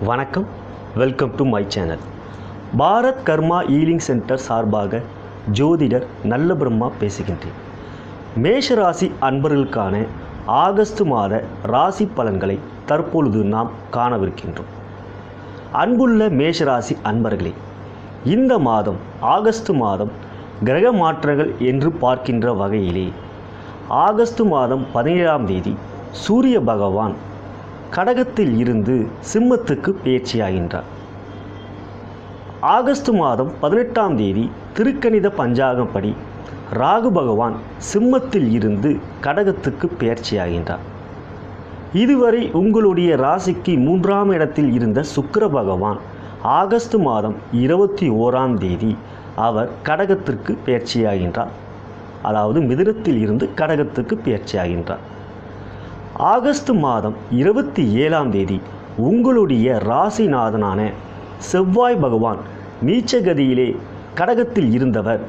வணக்கம், welcome to my channel. Bharat karma healing centre சார்பாக ஜோதிடர் நல்ல பிரம்மா பேசுகின்றேன். மேஷராசி அன்பர்களுக்கான ஆகஸ்ட் மாத ராசி பலன்களை தற்பொழுது நாம் காணவிருக்கின்றோம். அன்புள்ள மேஷராசி அன்பர்களே, இந்த மாதம் ஆகஸ்ட் மாதம் கிரக மாற்றங்கள் என்று பார்க்கின்ற வகையிலே ஆகஸ்ட் மாதம் 17ஆம் தேதி சூரிய பகவான் கடகத்தில் இருந்து சிம்மத்துக்கு பெயர்ச்சியாகின்றார். ஆகஸ்ட் மாதம் 18ஆம் தேதி திருக்கணித பஞ்சாங்கப்படி ராகு பகவான் சிம்மத்தில் இருந்து கடகத்துக்கு பெயர்ச்சியாகின்றார். இதுவரை உங்களுடைய ராசிக்கு 3ஆம் இடத்தில் இருந்த சுக்கிர பகவான் ஆகஸ்ட் மாதம் 21ஆம் தேதி அவர் கடகத்திற்கு பெயர்ச்சியாகின்றார். அதாவது மிதுனத்தில் இருந்து கடகத்துக்கு பெயர்ச்சியாகின்றார். ஆகஸ்ட் மாதம் 27ஆம் தேதி உங்களுடைய ராசிநாதனான செவ்வாய் பகவான் நீச்சகதியிலே கடகத்தில் இருந்தவர்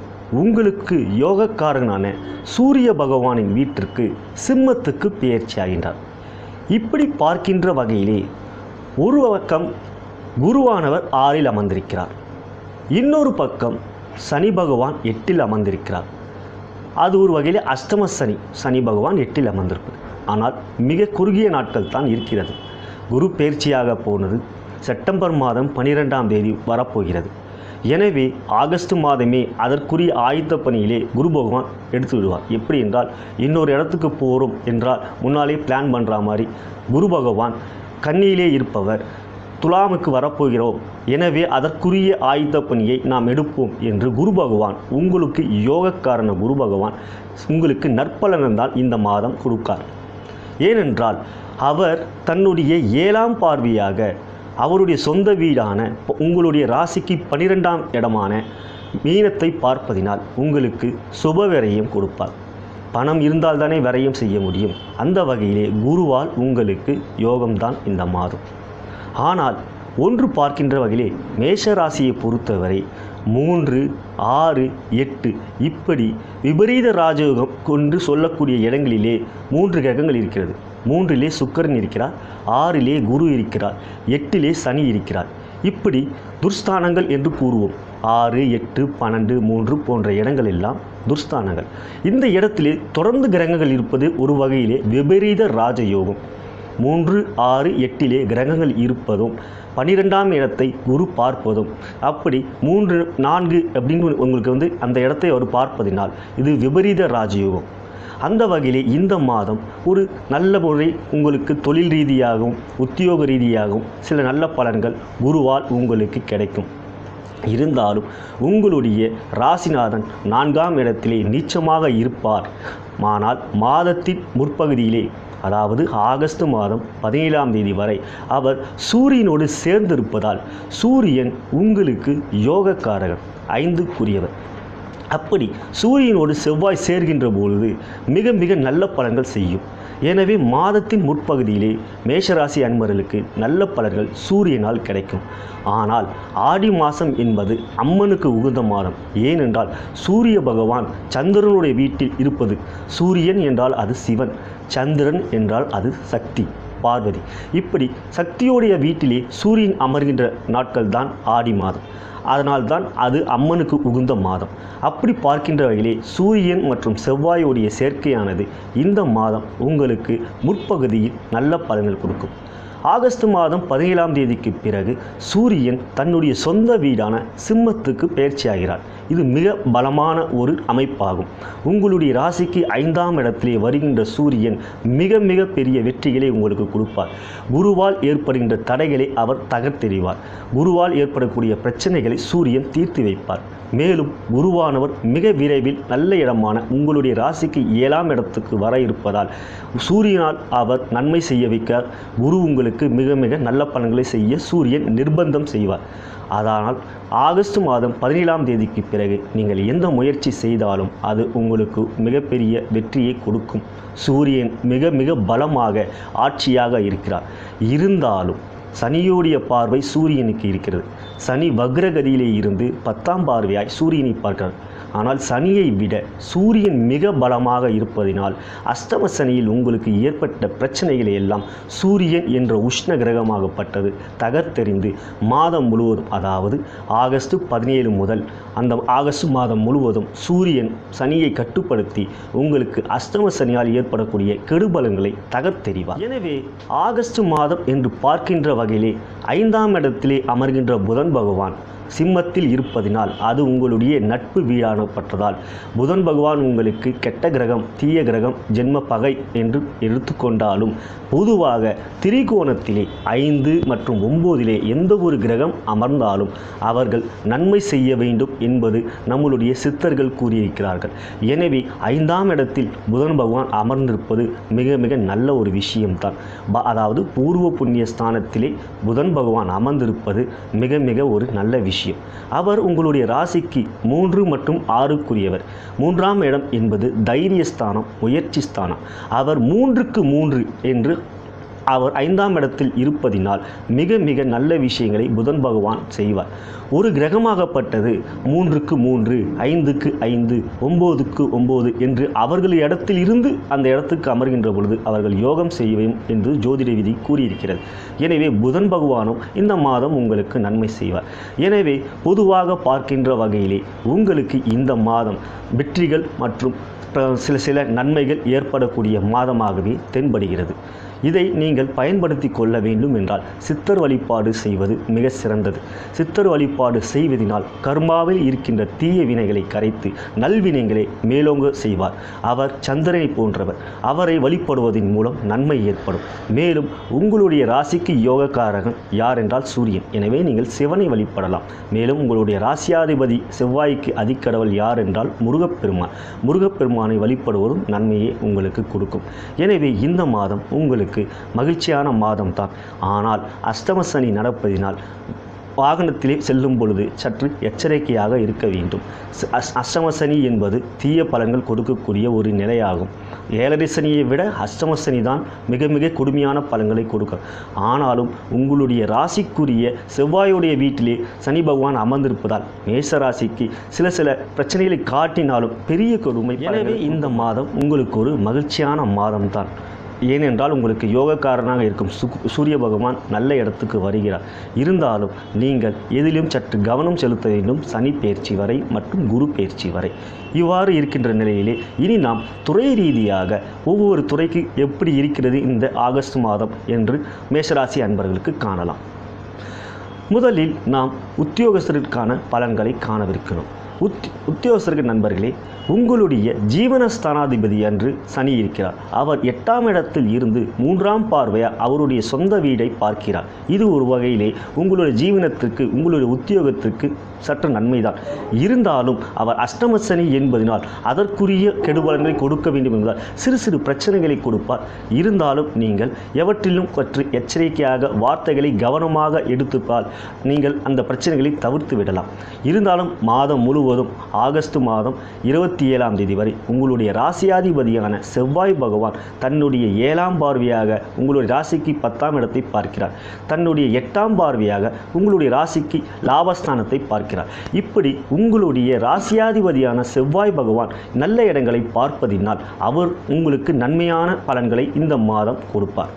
உங்களுக்கு யோகக்காரனான சூரிய பகவானின் வீட்டிற்கு சிம்மத்துக்கு பெயர்ச்சியாகின்றார். இப்படி பார்க்கின்ற வகையிலே ஒரு பக்கம் குருவானவர் 6இல் அமர்ந்திருக்கிறார், இன்னொரு பக்கம் சனி பகவான் 8இல் அமர்ந்திருக்கிறார். அது ஒரு வகையில் அஷ்டம சனி பகவான் 8இல் அமர்ந்திருப்பது. ஆனால் மிக குறுகிய நாட்கள் தான் இருக்கிறது. குரு பெயர்ச்சியாக போனது செப்டம்பர் மாதம் 12ஆம் தேதி வரப்போகிறது. எனவே ஆகஸ்ட் மாதமே அதற்குரிய ஆயுத பணியிலே குரு பகவான் எடுத்து விடுவார். எப்படி என்றால், இன்னொரு இடத்துக்கு போகிறோம் என்றால் முன்னாலே பிளான் பண்ணுற மாதிரி குரு பகவான் கன்னியிலே இருப்பவர் துலாமுக்கு வரப்போகிறோம், எனவே அதற்குரிய ஆயுத பணியை நாம் எடுப்போம் என்று குரு பகவான் உங்களுக்கு யோகக்காரன குரு பகவான் உங்களுக்கு நற்பலன் தான் இந்த மாதம் கொடுக்கார். ஏனென்றால் அவர் தன்னுடைய 7ஆம் பார்வையாக அவருடைய சொந்த வீடான உங்களுடைய ராசிக்கு 12ஆம் இடமான மீனத்தை பார்ப்பதினால் உங்களுக்கு சுப விரயம் கொடுப்பார். பணம் இருந்தால் தானே விரயம் செய்ய முடியும். அந்த வகையிலே குருவால் உங்களுக்கு யோகம்தான் இந்த மாதம். ஆனால் ஒன்று பார்க்கின்ற வகையிலே மேஷ ராசியை பொறுத்தவரை 3, 6, 8 இப்படி விபரீத ராஜயோகம் கொண்டு சொல்லக்கூடிய இடங்களிலே 3 கிரகங்கள் இருக்கிறது. 3லே சுக்கிரன் இருக்கிறார், 6லே குரு இருக்கிறார், 8லே சனி இருக்கிறார். இப்படி துர்ஸ்தானங்கள் என்று கூறுவோம். 6, 8, 12, 3 போன்ற இடங்கள் எல்லாம் துர்ஸ்தானங்கள். இந்த இடத்திலே தொடர்ந்து கிரகங்கள் இருப்பது ஒரு வகையிலே விபரீத ராஜயோகம். 3, 6, 8லே கிரகங்கள் இருப்பதும் 12ஆம் இடத்தை குரு பார்ப்பதும், அப்படி 3, 4 அப்படின்னு உங்களுக்கு அந்த இடத்தை அவர் பார்ப்பதினால் இது விபரீத ராஜயோகம். அந்த வகையிலே இந்த மாதம் ஒரு நல்ல முறை உங்களுக்கு தொழில் ரீதியாகவும் உத்தியோக ரீதியாகவும் சில நல்ல பலன்கள் குருவால் உங்களுக்கு கிடைக்கும். இருந்தாலும் உங்களுடைய ராசிநாதன் 4ஆம் இடத்திலே நீச்சமாக இருப்பார். ஆனால் மாதத்தின் முற்பகுதியிலே, அதாவது ஆகஸ்ட் மாதம் 17ஆம் தேதி வரை அவர் சூரியனோடு சேர்ந்திருப்பதால் சூரியன் உங்களுக்கு யோகக்காரகர், 5க்குரியவர். அப்படி சூரியனோடு செவ்வாய் சேர்கின்ற பொழுது மிக மிக நல்ல பலன்கள் செய்யும். எனவே மாதத்தின் முற்பகுதியிலே மேஷராசி அன்பர்களுக்கு நல்ல பலன்கள் சூரியனால் கிடைக்கும். ஆனால் ஆடி மாதம் என்பது அம்மனுக்கு உகந்த மாதம். ஏனென்றால் சூரிய பகவான் சந்திரனுடைய வீட்டில் இருப்பது. சூரியன் என்றால் அது சிவன், சந்திரன் என்றால் அது சக்தி பார்வதி. இப்படி சக்தியோடைய வீட்டிலே சூரியன் அமர்கின்ற நாட்கள் தான் ஆடி மாதம். அதனால்தான் அது அம்மனுக்கு உகுந்த மாதம். அப்படி பார்க்கின்ற வகையிலே சூரியன் மற்றும் செவ்வாயோடைய சேர்க்கையானது இந்த மாதம் உங்களுக்கு முற்பகுதியில் நல்ல பலன்கள் கொடுக்கும். ஆகஸ்ட் மாதம் 17ஆம் தேதிக்கு பிறகு சூரியன் தன்னுடைய சொந்த வீடான சிம்மத்துக்கு பெயர்ச்சியாகிறார். இது மிக பலமான ஒரு அமைப்பாகும். உங்களுடைய ராசிக்கு 5ஆம் இடத்திலே வருகின்ற சூரியன் மிக மிக பெரிய வெற்றிகளை உங்களுக்கு கொடுப்பார். குருவால் ஏற்படுகின்ற தடைகளை அவர் தகர்த்தெறிவார். குருவால் ஏற்படக்கூடிய பிரச்சனைகளை சூரியன் தீர்த்து வைப்பார். மேலும் குருவானவர் மிக விரைவில் நல்ல இடமான உங்களுடைய ராசிக்கு 7ஆம் இடத்துக்கு வர இருப்பதால் சூரியனால் அவர் நன்மை செய்ய வைக்க குரு உங்களுக்கு மிக மிக நல்ல பலன்களை செய்ய சூரியன் நிர்பந்தம் செய்வார். அதனால் ஆகஸ்ட் மாதம் 17ஆம் தேதிக்கு பிறகு நீங்கள் எந்த முயற்சி செய்தாலும் அது உங்களுக்கு மிகப்பெரிய வெற்றியை கொடுக்கும். சூரியன் மிக மிக பலமாக ஆட்சியாக இருக்கிறார். இருந்தாலும் சனியோடைய பார்வை சூரியனுக்கு இருக்கிறது. சனி வக்ரகதியிலே இருந்து 10ஆம் பார்வையாய் சூரியனை பார்க்கிறார். ஆனால் சனியை விட சூரியன் மிக பலமாக இருப்பதினால் அஷ்டம சனியில் உங்களுக்கு ஏற்பட்ட பிரச்சனைகளை எல்லாம் சூரியன் என்ற உஷ்ண கிரகமாகப்பட்டது தகர்த்தெறிந்து மாதம் முழுவதும், அதாவது ஆகஸ்ட் 17 முதல் அந்த ஆகஸ்ட் மாதம் முழுவதும் சூரியன் சனியை கட்டுப்படுத்தி உங்களுக்கு அஷ்டம சனியால் ஏற்படக்கூடிய கெடுபலங்களை தகர்த்தெறிவார். எனவே ஆகஸ்ட் மாதம் என்று பார்க்கின்ற வகையிலே 5ஆம் இடத்திலே அமர்கின்ற புதன் பகவான் சிம்மத்தில் இருப்பதினால் அது உங்களுடைய நட்பு வீடானப்பட்டதால் புதன் பகவான் உங்களுக்கு கெட்ட கிரகம், தீய கிரகம், ஜென்ம பகை என்று எடுத்துக்கொண்டாலும் பொதுவாக திரிகோணத்திலே 5 மற்றும் 9 எந்த ஒரு கிரகம் அமர்ந்தாலும் அவர்கள் நன்மை செய்ய வேண்டும் என்பது நம்மளுடைய சித்தர்கள் கூறியிருக்கிறார்கள். எனவே 5ஆம் இடத்தில் புதன் பகவான் அமர்ந்திருப்பது மிக மிக நல்ல ஒரு விஷயம்தான். அதாவது பூர்வ புண்ணிய ஸ்தானத்திலே புதன் பகவான் அமர்ந்திருப்பது மிக மிக ஒரு நல்ல விஷயம். அவர் உங்களுடைய ராசிக்கு 3 மற்றும் 6க்குரியவர். 3ஆம் இடம் என்பது தைரியஸ்தானம், முயற்சி ஸ்தானம். அவர் 3க்கு 3 என்று அவர் 5ஆம் இடத்தில் இருப்பதினால் மிக மிக நல்ல விஷயங்களை புதன் பகவான் செய்வார். ஒரு கிரகமாகப்பட்டது 3க்கு 3, 5க்கு 5, 9க்கு 9 என்று அவர்கள் இடத்தில் இருந்து அந்த இடத்துக்கு அமர்கின்ற பொழுது அவர்கள் யோகம் செய்யும் என்று ஜோதிட விதி கூறியிருக்கிறது. எனவே புதன் பகவானும் இந்த மாதம் உங்களுக்கு நன்மை செய்வார். எனவே பொதுவாக பார்க்கின்ற வகையிலே உங்களுக்கு இந்த மாதம் வெற்றிகள் மற்றும் சில நன்மைகள் ஏற்படக்கூடிய மாதமாகவே தென்படுகிறது. இதை நீங்கள் பயன்படுத்தி கொள்ள வேண்டும் என்றால் சித்தர் வழிபாடு செய்வது மிக சிறந்தது. சித்தர் வழிபாடு செய்வதனால் கர்மாவில் இருக்கின்ற தீய வினைகளை கரைத்து நல்வினைகளை மேலோங்க செய்வார். அவர் சந்திரனை போன்றவர். அவரை வழிபடுவதன் மூலம் நன்மை ஏற்படும். மேலும் உங்களுடைய ராசிக்கு யோகக்காரகன் யார் என்றால் சூரியன். எனவே நீங்கள் சிவனை வழிபடலாம். மேலும் உங்களுடைய ராசியாதிபதி செவ்வாய்க்கு அதிக்கடவுள் யார் என்றால் முருகப்பெருமான். முருகப்பெருமானை வழிபடுவதும் நன்மையை உங்களுக்கு கொடுக்கும். எனவே இந்த மாதம் உங்களுக்கு மகிழ்ச்சியான மாதம் தான். ஆனால் அஷ்டம சனி நடப்பதினால் வாகனத்திலே செல்லும் பொழுது சற்று எச்சரிக்கையாக இருக்க வேண்டும். அஷ்டம சனி என்பது தீய பலன்கள் கொடுக்கக்கூடிய ஒரு நிலையாகும். 7.5 சனியை விட அஷ்டம சனி தான் மிக மிக கொடுமையான பலன்களை கொடுக்கும். ஆனாலும் உங்களுடைய ராசிக்குரிய செவ்வாயுடைய வீட்டிலே சனி பகவான் அமர்ந்திருப்பதால் மேஷ ராசிக்கு சில பிரச்சனைகளை காட்டினாலும் பெரிய கொடுமை. எனவே இந்த மாதம் உங்களுக்கு ஒரு மகிழ்ச்சியான மாதம் தான். ஏனென்றால் உங்களுக்கு யோகக்காரனாக இருக்கும் சூரிய பகவான் நல்ல இடத்துக்கு வருகிறார். இருந்தாலும் நீங்கள் எதிலும் சற்று கவனம் செலுத்த வேண்டும். சனி பெயர்ச்சி வரை மற்றும் குரு பெயர்ச்சி வரை. இவ்வாறு இருக்கின்ற நிலையிலே இனி நாம் துறை ரீதியாக ஒவ்வொரு துறைக்கு எப்படி இருக்கிறது இந்த ஆகஸ்ட் மாதம் என்று மேஷராசி அன்பர்களுக்கு காணலாம். முதலில் நாம் உத்தியோகஸ்தருக்கான பலன்களை காணவிருக்கிறோம். உத்தியோகஸ்தர்கள் நண்பர்களே, உங்களுடைய ஜீவனஸ்தானாதிபதி அன்று சனி இருக்கிறார். அவர் 8ஆம் இடத்தில் இருந்து 3ஆம் பார்வையாக அவருடைய சொந்த வீடை பார்க்கிறார். இது ஒரு வகையிலே உங்களுடைய ஜீவனத்திற்கு, உங்களுடைய உத்தியோகத்திற்கு சற்று நன்மைதான். இருந்தாலும் அவர் அஷ்டம சனி என்பதனால் அதற்குரிய கெடுபலன்களை கொடுக்க வேண்டும் என்பதால் சிறு பிரச்சனைகளை கொடுப்பார். இருந்தாலும் நீங்கள் எவற்றிலும் சற்று எச்சரிக்கையாக வார்த்தைகளை கவனமாக எடுத்துப்பால் நீங்கள் அந்த பிரச்சனைகளை தவிர்த்து விடலாம். இருந்தாலும் மாதம் முழுவதும் ஆகஸ்ட் மாதம் 27ஆம் தேதி வரை உங்களுடைய ராசியாதிபதியான செவ்வாய் பகவான் தன்னுடைய 7ஆம் பார்வையாக உங்களுடைய ராசிக்கு 10ஆம் இடத்தை பார்க்கிறார். தன்னுடைய 8ஆம் பார்வையாக உங்களுடைய ராசிக்கு லாபஸ்தானத்தை பார்க்கிறார். இப்படி உங்களுடைய ராசியாதிபதியான செவ்வாய் பகவான் நல்ல இடங்களை பார்ப்பதினால் அவர் உங்களுக்கு நன்மையான பலன்களை இந்த மாதம் கொடுப்பார்.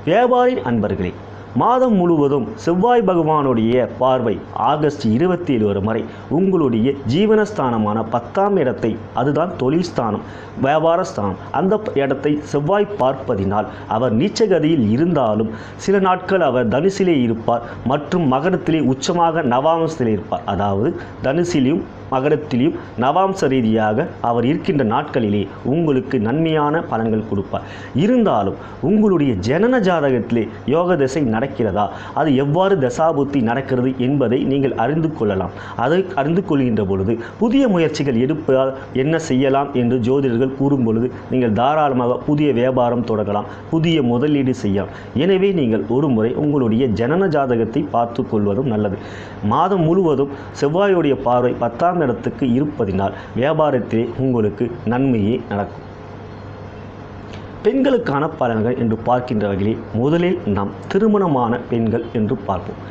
வியாபாரி அன்பர்களே, மாதம் முழுவதும் செவ்வாய் பகவானுடைய பார்வை ஆகஸ்ட் 27 வரை உங்களுடைய ஜீவனஸ்தானமான 10ஆம் இடத்தை, அதுதான் தொழில் ஸ்தானம், வியாபார ஸ்தானம், அந்த இடத்தை செவ்வாய் பார்ப்பதினால் அவர் நீச்சகதியில் இருந்தாலும் சில நாட்கள் அவர் தனுசிலே இருப்பார் மற்றும் மகரத்திலே உச்சமாக நவாம்சத்திலே இருப்பார். அதாவது தனுசிலையும் மகரத்திலையும் நவாம்ச ரீதியாக அவர் இருக்கின்ற நாட்களிலே உங்களுக்கு நன்மையான பலன்கள் கொடுப்பார். இருந்தாலும் உங்களுடைய ஜனன ஜாதகத்திலே யோக திசை நடக்கிறதா, அது எவ்வாறு தசாபுத்தி நடக்கிறது என்பதை நீங்கள் அறிந்து கொள்ளலாம். அதை அறிந்து கொள்கின்ற பொழுது புதிய முயற்சிகள் எடுப்பதால் என்ன செய்யலாம் என்று ஜோதிடர்கள் கூறும் பொழுது நீங்கள் தாராளமாக புதிய வியாபாரம் தொடங்கலாம், புதிய முதலீடு செய்யலாம். எனவே நீங்கள் ஒரு முறை உங்களுடைய ஜனன ஜாதகத்தை பார்த்து கொள்வதும் நல்லது. மாதம் முழுவதும் செவ்வாயுடைய பார்வை 10ஆம் இடத்துக்கு இருப்பதினால் வியாபாரத்திலே உங்களுக்கு நன்மையே நடக்கும். பெண்களுக்கான பலன்கள் என்று பார்க்கின்ற வகையில் முதலில் நாம் திருமணமான பெண்கள் என்று பார்ப்போம்.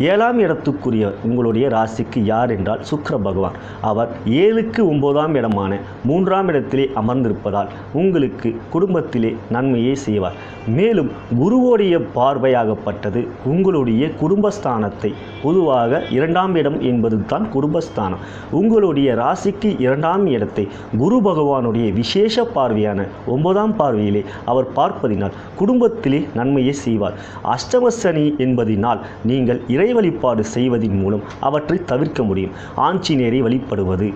7ஆம் இடத்துக்குரிய உங்களுடைய ராசிக்கு யார் என்றால் சுக்கிர பகவான். அவர் 7க்கு 9ஆம் இடமான 3ஆம் இடத்திலே அமர்ந்திருப்பதால் உங்களுக்கு குடும்பத்திலே நன்மையை செய்வார். மேலும் குருவோடைய பார்வையாகப்பட்டது உங்களுடைய குடும்பஸ்தானத்தை, பொதுவாக 2ஆம் இடம் என்பது தான் குடும்பஸ்தானம். உங்களுடைய ராசிக்கு 2ஆம் இடத்தை குரு பகவானுடைய விசேஷ பார்வையான 9ஆம் பார்வையிலே அவர் பார்ப்பதினால் குடும்பத்திலே நன்மையை செய்வார். அஷ்டம சனி என்பதினால் நீங்கள் இறை வழிபாடு செய்வதன் மூலம் அவற்றை தவிர்க்க முடியும். ஆஞ்சநேயரை வழிபடுவது,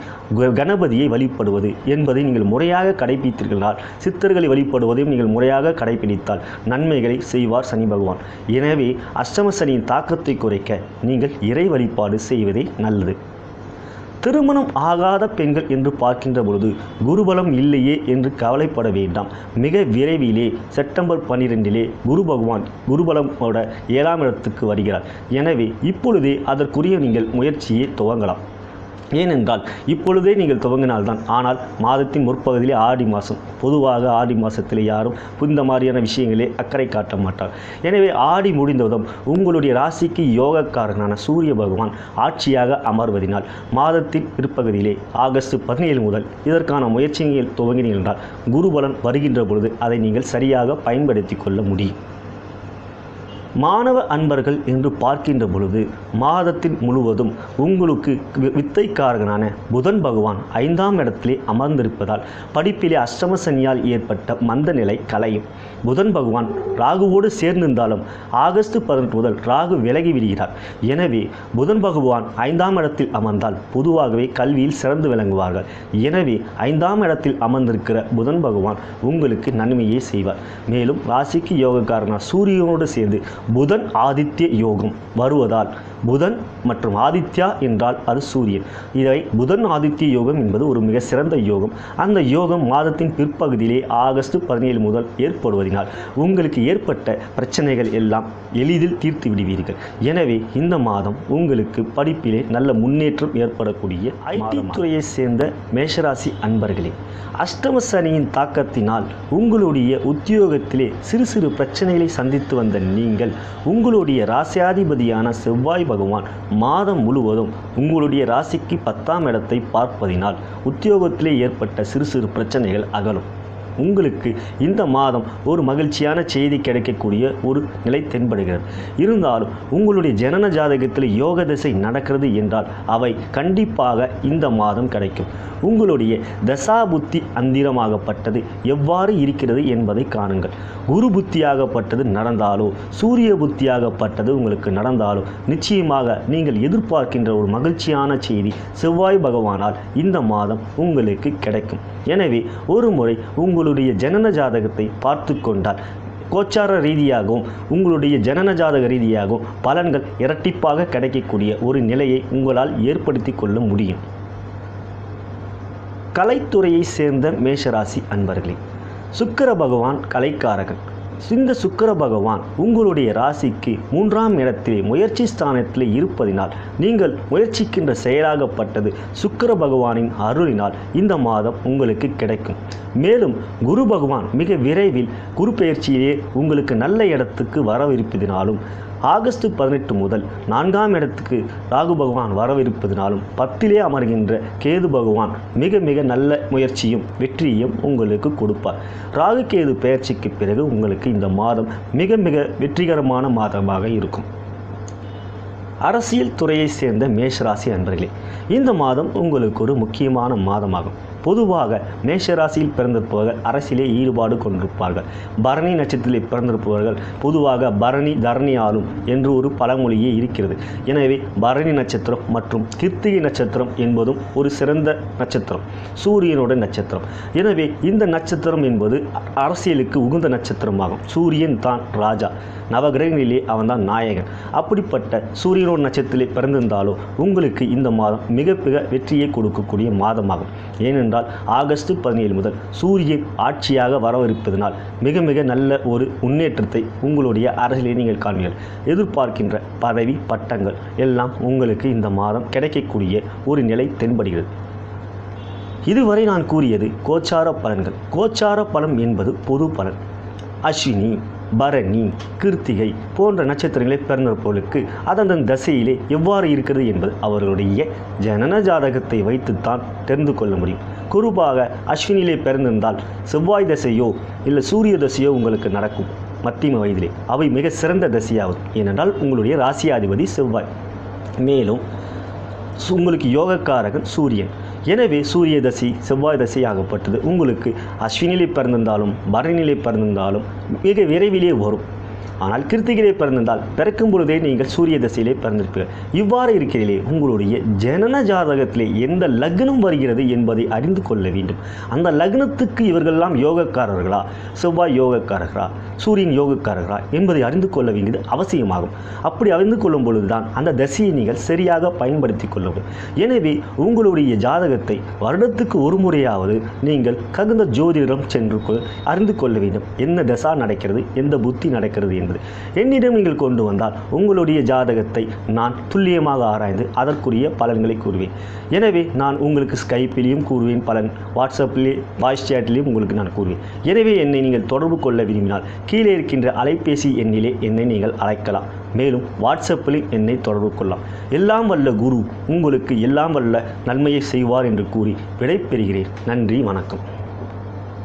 கணபதியை வழிபடுவது என்பதை நீங்கள் முறையாக கடைபிடித்தீர்களால், சித்தர்களை வழிபடுவதையும் நீங்கள் முறையாக கடைபிடித்தால் நன்மைகளை செய்வார் சனி பகவான். எனவே அஷ்டம சனியின் தாக்கத்தை குறைக்க நீங்கள் இறை வழிபாடு செய்வதே நல்லது. திருமணம் ஆகாத பெண்கள் என்று பார்க்கின்ற பொழுது குருபலம் இல்லையே என்று கவலைப்பட வேண்டாம். மிக விரைவிலே செப்டம்பர் 12 குரு பகவான் குருபலமோட 7ஆம் இடத்துக்கு வருகிறார். எனவே இப்பொழுதே அதற்குரிய நீங்கள் முயற்சியை துவங்கலாம். ஏனென்றால் இப்பொழுதே நீங்கள் துவங்கினால்தான். ஆனால் மாதத்தின் முற்பகுதியிலே ஆடி மாதம், பொதுவாக ஆடி மாதத்தில் யாரும் இந்த மாதிரியான விஷயங்களே அக்கறை காட்ட மாட்டார். எனவே ஆடி முடிந்ததும் உங்களுடைய ராசிக்கு யோகக்காரனான சூரிய பகவான் ஆட்சியாக அமர்வதினால் மாதத்தின் பிற்பகுதியிலே ஆகஸ்ட் 17 முதல் இதற்கான முயற்சிகள் துவங்கினீர்கள் என்றால் குருபலன் வருகின்ற பொழுது அதை நீங்கள் சரியாக பயன்படுத்தி கொள்ள முடியும். மாணவ அன்பர்கள் என்று பார்க்கின்ற பொழுது மாதத்தின் முழுவதும் உங்களுக்கு வித்தைக்காரகனான புதன் பகவான் 5ஆம் இடத்திலே அமர்ந்திருப்பதால் படிப்பிலே அஷ்டம சனியால் ஏற்பட்ட மந்த நிலை கலையும். புதன் பகவான் ராகுவோடு சேர்ந்திருந்தாலும் ஆகஸ்ட் 18 முதல் ராகு விலகி விடுகிறார். எனவே புதன் பகவான் 5ஆம் இடத்தில் அமர்ந்தால் பொதுவாகவே கல்வியில் சிறந்து விளங்குவார்கள். எனவே 5ஆம் இடத்தில் அமர்ந்திருக்கிற புதன் பகவான் உங்களுக்கு நன்மையை செய்வார். மேலும் ராசிக்கு யோகக்காரனான சூரியனோடு சேர்ந்து புதன் ஆதித்ய யோகம் வருவதால், புதன் மற்றும் ஆதித்யா என்றால் அது சூரியன், இதை புதன் ஆதித்ய யோகம் என்பது ஒரு மிக சிறந்த யோகம். அந்த யோகம் மாதத்தின் பிற்பகுதியிலே ஆகஸ்ட் 17 முதல் ஏற்படுவதனால் உங்களுக்கு ஏற்பட்ட பிரச்சனைகள் எல்லாம் எளிதில் தீர்த்து விடுவீர்கள். எனவே இந்த மாதம் உங்களுக்கு படிப்பிலே நல்ல முன்னேற்றம் ஏற்படக்கூடிய ஐடி துறையை சேர்ந்த மேஷராசி அன்பர்களே, அஷ்டம சனியின் தாக்கத்தினால் உங்களுடைய உத்தியோகத்திலே சிறு சிறு பிரச்சனைகளை சந்தித்து வந்த நீங்கள் உங்களுடைய ராசியாதிபதியான செவ்வாய் பகவான் மாதம் முழுவதும் உங்களுடைய ராசிக்கு 10ஆம் இடத்தை பார்ப்பதினால் உத்தியோகத்திலே ஏற்பட்ட சிறு சிறு பிரச்சனைகள் அகலும். உங்களுக்கு இந்த மாதம் ஒரு மகிழ்ச்சியான செய்தி கிடைக்கக்கூடிய ஒரு நிலை தென்படுகிறது. இருந்தாலும் உங்களுடைய ஜனன ஜாதகத்தில் யோக திசை நடக்கிறது என்றால் அவை கண்டிப்பாக இந்த மாதம் கிடைக்கும். உங்களுடைய தசா புத்தி அந்திரமாகப்பட்டது எவ்வாறு இருக்கிறது என்பதை காணுங்கள். குரு புத்தியாகப்பட்டது நடந்தாலோ சூரிய புத்தியாகப்பட்டது உங்களுக்கு நடந்தாலோ நிச்சயமாக நீங்கள் எதிர்பார்க்கின்ற ஒரு மகிழ்ச்சியான செய்தி செவ்வாய் பகவானால் இந்த மாதம் உங்களுக்கு கிடைக்கும். எனவே ஒரு முறை உங்களுடைய ஜனன ஜாதகத்தை பார்த்து கொண்டால் கோச்சார ரீதியாகவும் உங்களுடைய ஜனன ஜாதக ரீதியாகவும் பலன்கள் இரட்டிப்பாக கிடைக்கக்கூடிய ஒரு நிலையை உங்களால் ஏற்படுத்தி கொள்ள முடியும். கலைத்துறையை சேர்ந்த மேஷராசி அன்பர்களே, சுக்கிர பகவான் கலைக்காரகன். இந்த சுக்கிர பகவான் உங்களுடைய ராசிக்கு 3ஆம் இடத்திலே முயற்சி ஸ்தானத்திலே இருப்பதினால் நீங்கள் முயற்சிக்கின்ற செயலாகப்பட்டது சுக்கிர பகவானின் அருளினால் இந்த மாதம் உங்களுக்கு கிடைக்கும். மேலும் குரு பகவான் மிக விரைவில் குரு பெயர்ச்சியிலே உங்களுக்கு நல்ல இடத்துக்கு வரவிருப்பதினாலும் ஆகஸ்ட் 18 முதல் 4ஆம் இடத்துக்கு ராகு பகவான் வரவிருப்பதினாலும் 10லே அமர்கின்ற கேது பகவான் மிக மிக நல்ல முயற்சியும் வெற்றியையும் உங்களுக்கு கொடுப்பார். ராகு கேது பெயர்ச்சிக்கு பிறகு உங்களுக்கு இந்த மாதம் மிக மிக வெற்றிகரமான மாதமாக இருக்கும். அரசியல் துறையை சேர்ந்த மேஷராசி அன்பர்களே, இந்த மாதம் உங்களுக்கு ஒரு முக்கியமான மாதமாகும். பொதுவாக மேஷராசியில் பிறந்திருப்பவர்கள் அரசியலே ஈடுபாடு கொண்டிருப்பார்கள். பரணி நட்சத்திரத்தில் பிறந்திருப்பவர்கள் பொதுவாக பரணி தரணி ஆளும் என்று ஒரு பழமொழியே இருக்கிறது. எனவே பரணி நட்சத்திரம் மற்றும் கிருத்திகை நட்சத்திரம் என்பதும் ஒரு சிறந்த நட்சத்திரம், சூரியனோட நட்சத்திரம். எனவே இந்த நட்சத்திரம் என்பது அரசியலுக்கு உகந்த நட்சத்திரமாகும். சூரியன் தான் ராஜா, நவகிரகங்களிலே அவன்தான் நாயகன். அப்படிப்பட்ட சூரியனோட நட்சத்திரத்திலே பிறந்திருந்தாலும் உங்களுக்கு இந்த மாதம் மிக மிக வெற்றியை கொடுக்கக்கூடிய மாதமாகும். ஏனென்றால் ஆகஸ்ட் 17 முதல் சூரியன் ஆட்சியாக வரவிருப்பதனால் மிக மிக நல்ல ஒரு முன்னேற்றத்தை உங்களுடைய அரசியலை நீங்கள் காண்பீர்கள். எதிர்பார்க்கின்ற பதவி பட்டங்கள் எல்லாம் உங்களுக்கு இந்த மாதம் கிடைக்கக்கூடிய ஒரு நிலை தென்படுகிறது. இதுவரை நான் கூறியது கோச்சார பலன்கள். கோச்சார பலன் என்பது பொது பலன். அஸ்வினி, பரணி, கிருத்திகை போன்ற நட்சத்திரங்களை பிறந்தவர்களுக்கு அதன் தசையிலே எவ்வாறு இருக்கிறது என்பது அவர்களுடைய ஜனன ஜாதகத்தை வைத்துத்தான் தெரிந்து கொள்ள முடியும். குறிப்பாக அஸ்வினியிலே பிறந்திருந்தால் செவ்வாய் தசையோ இல்லை சூரிய தசையோ உங்களுக்கு நடக்கும். மத்தியம வயதிலே அவை மிக சிறந்த தசையாகும். ஏனென்றால் உங்களுடைய ராசியாதிபதி செவ்வாய், மேலும் உங்களுக்கு யோகக்காரகன் சூரியன். எனவே சூரிய தசை செவ்வாய் தசை ஆகப்பட்டது உங்களுக்கு அஸ்வினிலே பிறந்திருந்தாலும் பரணியிலே பிறந்திருந்தாலும் மிக விரைவிலே வரும். ஆனால் கிருத்திகையிலே பிறந்திருந்தால் பிறக்கும் பொழுதே நீங்கள் சூரிய தசையிலே பிறந்திருப்பீர்கள். இவ்வாறு இருக்கிறீர்களே, உங்களுடைய ஜனன ஜாதகத்திலே எந்த லக்னம் வருகிறது என்பதை அறிந்து கொள்ள வேண்டும். அந்த லக்னத்துக்கு இவர்களெல்லாம் யோகக்காரர்களா, செவ்வாய் யோகக்காரர்களா, சூரியன் யோகக்காரர்களா என்பதை அறிந்து கொள்ள வேண்டியது அவசியமாகும். அப்படி அறிந்து கொள்ளும் பொழுதுதான் அந்த தசையை நீங்கள் சரியாக பயன்படுத்தி கொள்ள முடியும். எனவே உங்களுடைய ஜாதகத்தை வருடத்துக்கு ஒரு முறையாவது நீங்கள் தகுந்த ஜோதிடரிடம் சென்று அறிந்து கொள்ள வேண்டும். என்ன தசா நடக்கிறது, எந்த புத்தி நடக்கிறது என்பது என்னிடம் நீங்கள் கொண்டு வந்தால் உங்களுடைய ஜாதகத்தை நான் துல்லியமாக ஆராய்ந்து அதற்குரிய பலன்களை கூறுவேன். எனவே நான் உங்களுக்கு ஸ்கைப்பிலையும் கூறுவேன் பலன், வாட்ஸ்அப்பிலே வாய்ஸ் சேட்டிலையும் உங்களுக்கு நான் கூறுவேன். எனவே என்னை நீங்கள் தொடர்பு கொள்ள விரும்பினால் கீழே இருக்கின்ற அலைபேசி எண்ணிலே என்னை நீங்கள் அழைக்கலாம். மேலும் வாட்ஸ்அப்பில் என்னை தொடர்பு கொள்ளலாம். எல்லாம் வல்ல குரு உங்களுக்கு எல்லாம் வல்ல நன்மையை செய்வார் என்று கூறி விடை பெறுகிறேன். நன்றி, வணக்கம்.